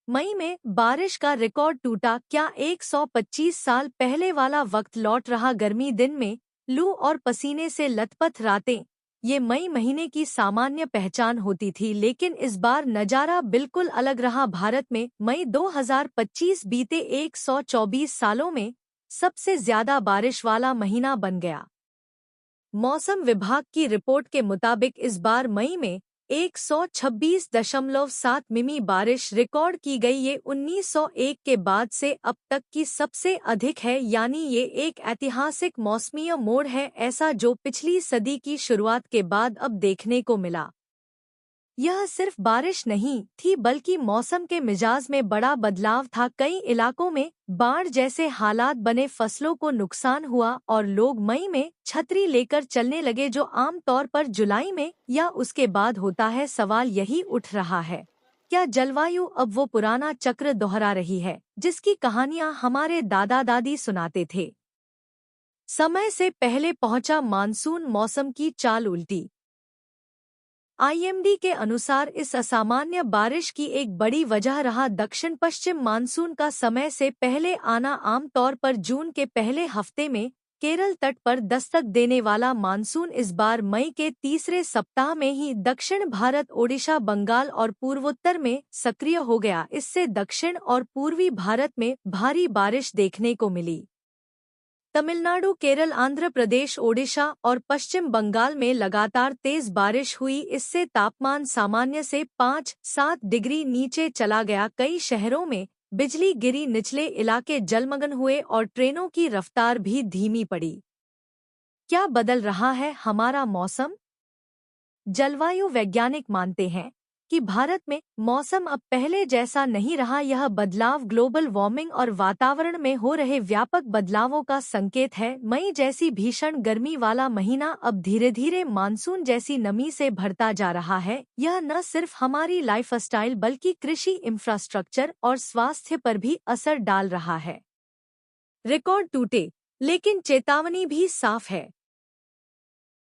मई में बारिश का रिकॉर्ड टूटा। क्या 125 साल पहले वाला वक्त लौट रहा? गर्मी दिन में लू और पसीने से लथपथ रातें, ये मई महीने की सामान्य पहचान होती थी, लेकिन इस बार नजारा बिल्कुल अलग रहा। भारत में मई 2025 बीते 124 सालों में सबसे ज्यादा बारिश वाला महीना बन गया। मौसम विभाग की रिपोर्ट के मुताबिक इस बार मई में 126.7 मिमी बारिश रिकॉर्ड की गई। ये 1901 के बाद से अब तक की सबसे अधिक है, यानी ये एक ऐतिहासिक मौसमीय मोड़ है, ऐसा जो पिछली सदी की शुरुआत के बाद अब देखने को मिला। यह सिर्फ बारिश नहीं थी, बल्कि मौसम के मिजाज में बड़ा बदलाव था। कई इलाकों में बाढ़ जैसे हालात बने, फसलों को नुकसान हुआ और लोग मई में छतरी लेकर चलने लगे, जो आमतौर पर जुलाई में या उसके बाद होता है। सवाल यही उठ रहा है, क्या जलवायु अब वो पुराना चक्र दोहरा रही है जिसकी कहानियां हमारे दादा दादी सुनाते थे? समय से पहले पहुंचा मानसून, मौसम की चाल उल्टी। आईएमडी के अनुसार इस असामान्य बारिश की एक बड़ी वजह रहा दक्षिण पश्चिम मानसून का समय से पहले आना। आमतौर पर जून के पहले हफ्ते में केरल तट पर दस्तक देने वाला मानसून इस बार मई के तीसरे सप्ताह में ही दक्षिण भारत, ओडिशा, बंगाल और पूर्वोत्तर में सक्रिय हो गया। इससे दक्षिण और पूर्वी भारत में भारी बारिश देखने को मिली। तमिलनाडु, केरल, आंध्र प्रदेश, ओडिशा और पश्चिम बंगाल में लगातार तेज बारिश हुई। इससे तापमान सामान्य से 5-7 डिग्री नीचे चला गया। कई शहरों में बिजली गिरी, निचले इलाके जलमग्न हुए और ट्रेनों की रफ्तार भी धीमी पड़ी। क्या बदल रहा है हमारा मौसम? जलवायु वैज्ञानिक मानते हैं कि भारत में मौसम अब पहले जैसा नहीं रहा। यह बदलाव ग्लोबल वार्मिंग और वातावरण में हो रहे व्यापक बदलावों का संकेत है। मई जैसी भीषण गर्मी वाला महीना अब धीरे धीरे मानसून जैसी नमी से भरता जा रहा है। यह न सिर्फ हमारी लाइफस्टाइल बल्कि कृषि, इंफ्रास्ट्रक्चर और स्वास्थ्य पर भी असर डाल रहा है। रिकॉर्ड टूटे, लेकिन चेतावनी भी साफ है।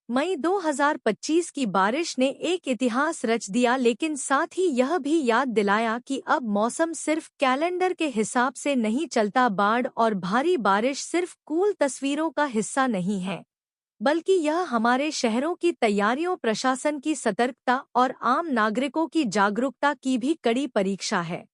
मई 2025 की बारिश ने एक इतिहास रच दिया, लेकिन साथ ही यह भी याद दिलाया कि अब मौसम सिर्फ कैलेंडर के हिसाब से नहीं चलता। बाढ़ और भारी बारिश सिर्फ कूल तस्वीरों का हिस्सा नहीं है, बल्कि यह हमारे शहरों की तैयारियों, प्रशासन की सतर्कता और आम नागरिकों की जागरूकता की भी कड़ी परीक्षा है।